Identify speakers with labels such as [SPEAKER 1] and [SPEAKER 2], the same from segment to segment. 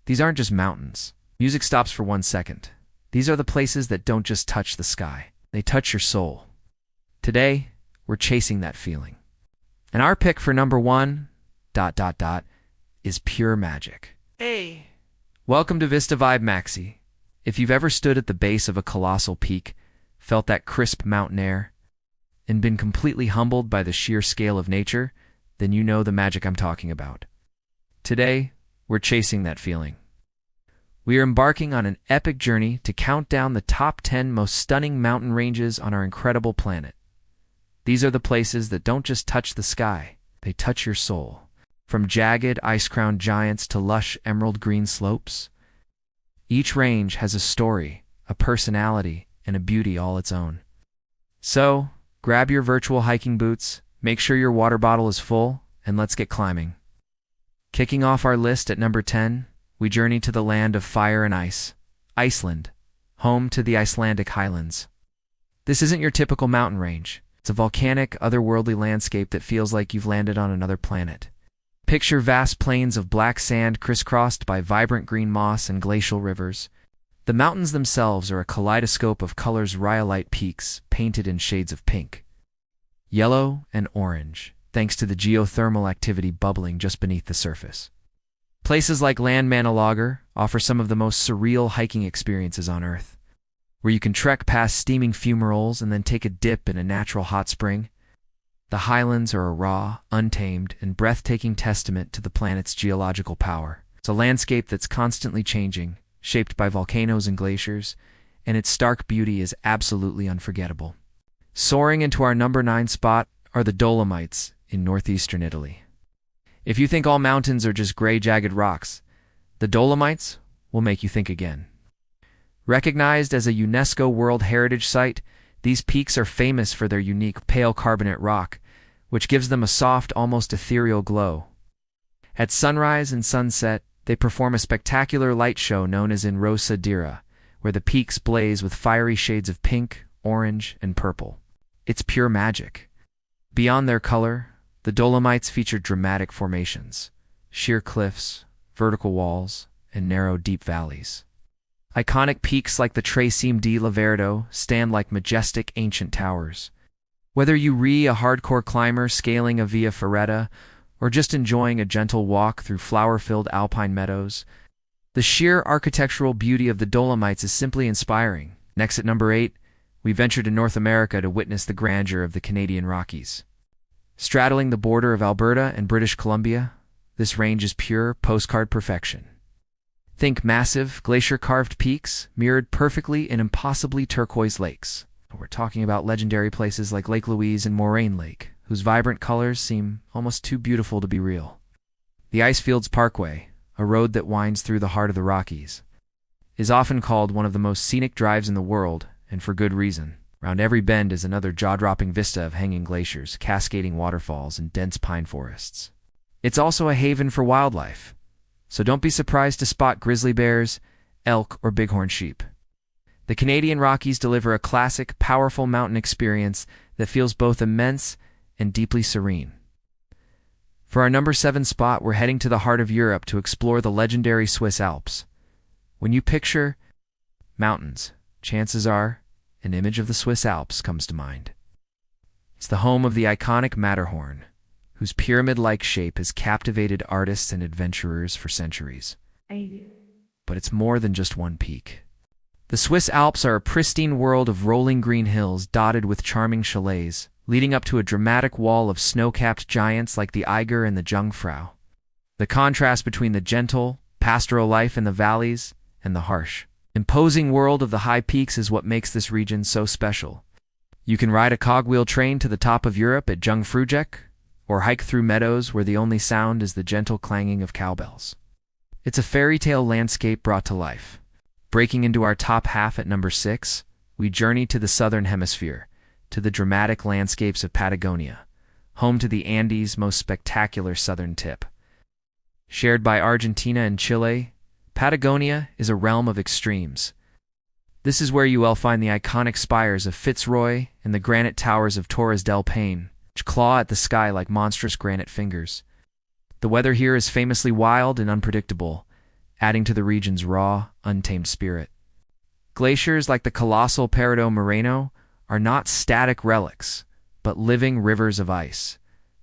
[SPEAKER 1] These aren't just mountains. Music stops for 1 second. These are the places that don't just touch the sky. They touch your soul. Today, we're chasing that feeling. And our pick for number one, is pure magic.
[SPEAKER 2] Hey.
[SPEAKER 1] Welcome to Vista Vibe MAXI. If you've ever stood at the base of a colossal peak, felt that crisp mountain air, and been completely humbled by the sheer scale of nature, then you know the magic I'm talking about. Today, we're chasing that feeling. We are embarking on an epic journey to count down the top 10 most stunning mountain ranges on our incredible planet. These are the places that don't just touch the sky, they touch your soul. From jagged, ice-crowned giants to lush emerald green slopes, each range has a story, a personality, and a beauty all its own. So, grab your virtual hiking boots, make sure your water bottle is full, and let's get climbing. Kicking off our list at number 10, we journey to the land of fire and ice, Iceland, home to the Icelandic Highlands. This isn't your typical mountain range. It's a volcanic, otherworldly landscape that feels like you've landed on another planet. Picture vast plains of black sand crisscrossed by vibrant green moss and glacial rivers. The mountains themselves are a kaleidoscope of colors, rhyolite peaks painted in shades of pink, yellow, and orange, thanks to the geothermal activity bubbling just beneath the surface. Places like Landmannalaugar offer some of the most surreal hiking experiences on Earth, where you can trek past steaming fumaroles and then take a dip in a natural hot spring. The Highlands are a raw, untamed, and breathtaking testament to the planet's geological power. It's a landscape that's constantly changing, shaped by volcanoes and glaciers, and its stark beauty is absolutely unforgettable. Soaring into our number 9 spot are the Dolomites in northeastern Italy. If you think all mountains are just gray, jagged rocks, the Dolomites will make you think again. Recognized as a UNESCO World Heritage Site, these peaks are famous for their unique pale carbonate rock, which gives them a soft, almost ethereal glow. At sunrise and sunset, they perform a spectacular light show known as Enrosadira, where the peaks blaze with fiery shades of pink, orange, and purple. It's pure magic. Beyond their color, the Dolomites feature dramatic formations, sheer cliffs, vertical walls, and narrow, deep valleys. Iconic peaks like the Tracime di Laverdo stand like majestic ancient towers. Whether you a hardcore climber scaling a Via Ferrata or just enjoying a gentle walk through flower-filled alpine meadows, the sheer architectural beauty of the Dolomites is simply inspiring. Next at number 8, we venture to North America to witness the grandeur of the Canadian Rockies. Straddling the border of Alberta and British Columbia, this range is pure postcard perfection. Think massive, glacier-carved peaks mirrored perfectly in impossibly turquoise lakes. We're talking about legendary places like Lake Louise and Moraine Lake, whose vibrant colors seem almost too beautiful to be real. The Icefields Parkway, a road that winds through the heart of the Rockies, is often called one of the most scenic drives in the world, and for good reason. Around every bend is another jaw-dropping vista of hanging glaciers, cascading waterfalls, and dense pine forests. It's also a haven for wildlife, so don't be surprised to spot grizzly bears, elk, or bighorn sheep. The Canadian Rockies deliver a classic, powerful mountain experience that feels both immense and deeply serene. For our number 7 spot, we're heading to the heart of Europe to explore the legendary Swiss Alps. When you picture mountains, chances are an image of the Swiss Alps comes to mind. It's the home of the iconic Matterhorn, whose pyramid-like shape has captivated artists and adventurers for centuries. But it's more than just one peak. The Swiss Alps are a pristine world of rolling green hills dotted with charming chalets, leading up to a dramatic wall of snow-capped giants like the Eiger and the Jungfrau. The contrast between the gentle, pastoral life in the valleys and the harsh, imposing world of the high peaks is what makes this region so special. You can ride a cogwheel train to the top of Europe at Jungfraujoch, or hike through meadows where the only sound is the gentle clanging of cowbells. It's a fairy tale landscape brought to life. Breaking into our top half at number 6, we journey to the southern hemisphere, to the dramatic landscapes of Patagonia, home to the Andes' most spectacular southern tip. Shared by Argentina and Chile, Patagonia is a realm of extremes. This is where you will find the iconic spires of Fitzroy and the granite towers of Torres del Paine, which claw at the sky like monstrous granite fingers. The weather here is famously wild and unpredictable, adding to the region's raw, untamed spirit. Glaciers like the colossal Perito Moreno are not static relics, but living rivers of ice,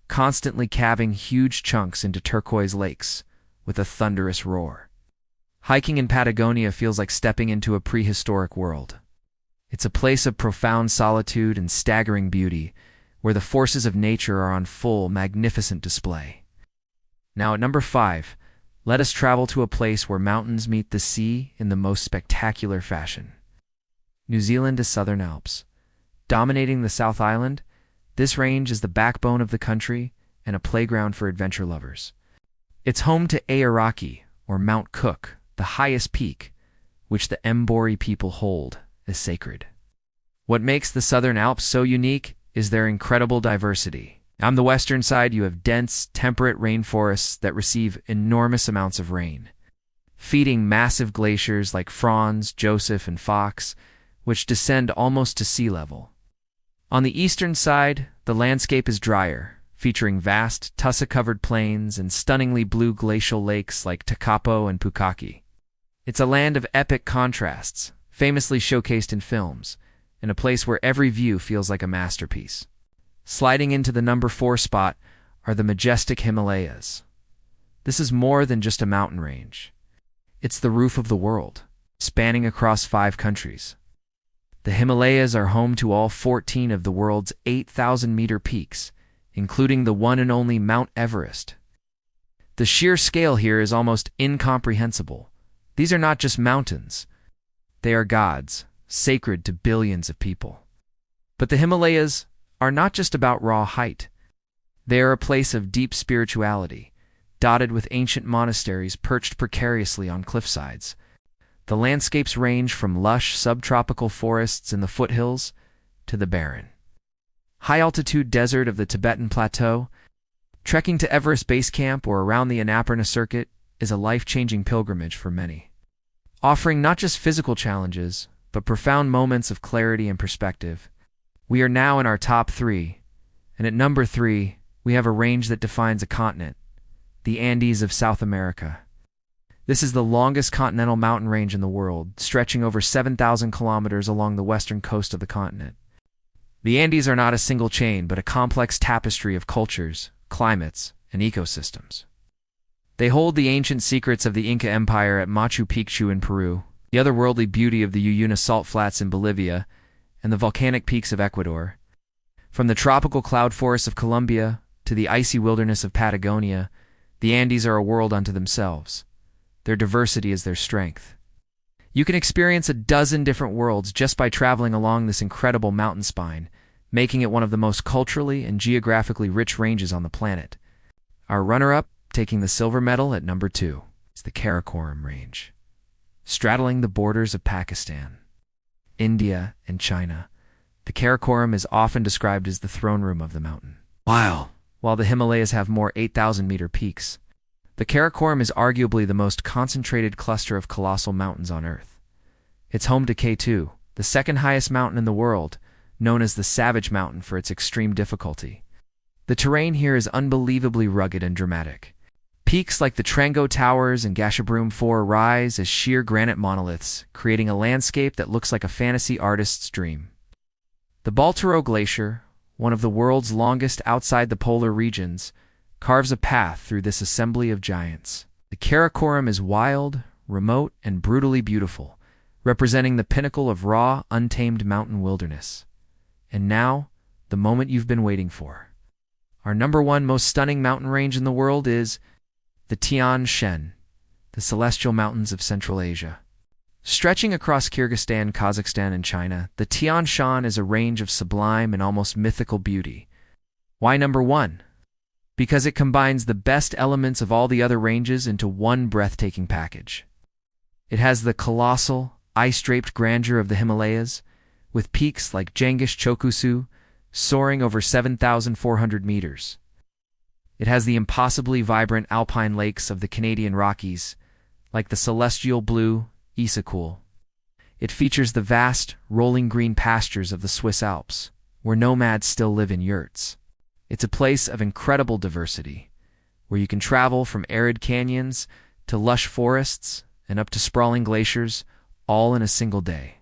[SPEAKER 1] constantly calving huge chunks into turquoise lakes with a thunderous roar. Hiking in Patagonia feels like stepping into a prehistoric world. It's a place of profound solitude and staggering beauty, where the forces of nature are on full, magnificent display. Now at number 5, let us travel to a place where mountains meet the sea in the most spectacular fashion. New Zealand's Southern Alps. Dominating the South Island, this range is the backbone of the country and a playground for adventure lovers. It's home to Aoraki, or Mount Cook, the highest peak, which the Mbori people hold as sacred. What makes the Southern Alps so unique is their incredible diversity. On the western side, you have dense, temperate rainforests that receive enormous amounts of rain, feeding massive glaciers like Franz, Joseph, and Fox, which descend almost to sea level. On the eastern side, the landscape is drier, featuring vast, tussock-covered plains and stunningly blue glacial lakes like Takapo and Pukaki. It's a land of epic contrasts, famously showcased in films, and a place where every view feels like a masterpiece. Sliding into the number 4 spot are the majestic Himalayas. This is more than just a mountain range. It's the roof of the world, spanning across 5 countries. The Himalayas are home to all 14 of the world's 8,000-meter peaks, including the one and only Mount Everest. The sheer scale here is almost incomprehensible. These are not just mountains. They are gods, sacred to billions of people. But the Himalayas are not just about raw height. They are a place of deep spirituality, dotted with ancient monasteries perched precariously on cliffsides. The landscapes range from lush subtropical forests in the foothills to the barren, high-altitude desert of the Tibetan Plateau. Trekking to Everest Base Camp or around the Annapurna Circuit is a life-changing pilgrimage for many, offering not just physical challenges, but profound moments of clarity and perspective. We are now in our top 3, and at number 3, we have a range that defines a continent, the Andes of South America. This is the longest continental mountain range in the world, stretching over 7,000 kilometers along the western coast of the continent. The Andes are not a single chain, but a complex tapestry of cultures, climates, and ecosystems. They hold the ancient secrets of the Inca Empire at Machu Picchu in Peru, the otherworldly beauty of the Uyuni salt flats in Bolivia, and the volcanic peaks of Ecuador. From the tropical cloud forests of Colombia to the icy wilderness of Patagonia, the Andes are a world unto themselves. Their diversity is their strength. You can experience a dozen different worlds just by traveling along this incredible mountain spine, making it one of the most culturally and geographically rich ranges on the planet. Our runner-up, taking the silver medal at number 2, is the Karakoram Range. Straddling the borders of Pakistan, India, and China, the Karakoram is often described as the throne room of the mountain. While the Himalayas have more 8,000-meter peaks, the Karakoram is arguably the most concentrated cluster of colossal mountains on Earth. It's home to K2, the second highest mountain in the world, known as the Savage Mountain for its extreme difficulty. The terrain here is unbelievably rugged and dramatic. Peaks like the Trango Towers and Gasherbrum 4 rise as sheer granite monoliths, creating a landscape that looks like a fantasy artist's dream. The Baltoro Glacier, one of the world's longest outside the polar regions, carves a path through this assembly of giants. The Karakoram is wild, remote, and brutally beautiful, representing the pinnacle of raw, untamed mountain wilderness. And now, the moment you've been waiting for. Our number 1 most stunning mountain range in the world is the Tian Shan, the Celestial Mountains of Central Asia. Stretching across Kyrgyzstan, Kazakhstan, and China, the Tian Shan is a range of sublime and almost mythical beauty. Why number 1? Because it combines the best elements of all the other ranges into one breathtaking package. It has the colossal, ice-draped grandeur of the Himalayas, with peaks like Jengish Chokusu soaring over 7,400 meters. It has the impossibly vibrant alpine lakes of the Canadian Rockies, like the celestial blue Issyk-Kul. It features the vast, rolling green pastures of the Swiss Alps, where nomads still live in yurts. It's a place of incredible diversity, where you can travel from arid canyons to lush forests and up to sprawling glaciers, all in a single day.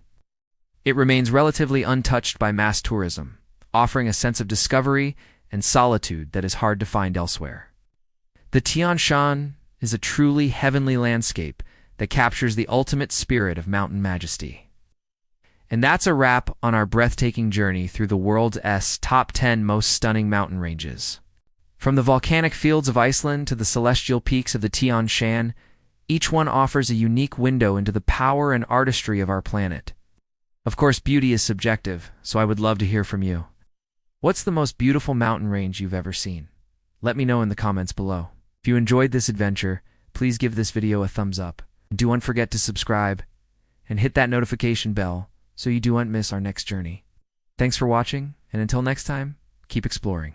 [SPEAKER 1] It remains relatively untouched by mass tourism, offering a sense of discovery and solitude that is hard to find elsewhere. The Tian Shan is a truly heavenly landscape that captures the ultimate spirit of mountain majesty. And that's a wrap on our breathtaking journey through the world's top 10 most stunning mountain ranges. From the volcanic fields of Iceland to the celestial peaks of the Tian Shan, each one offers a unique window into the power and artistry of our planet. Of course, beauty is subjective, so I would love to hear from you. What's the most beautiful mountain range you've ever seen? Let me know in the comments below. If you enjoyed this adventure, please give this video a thumbs up. Do not forget to subscribe and hit that notification bell so you don't miss our next journey. Thanks for watching, and until next time, keep exploring.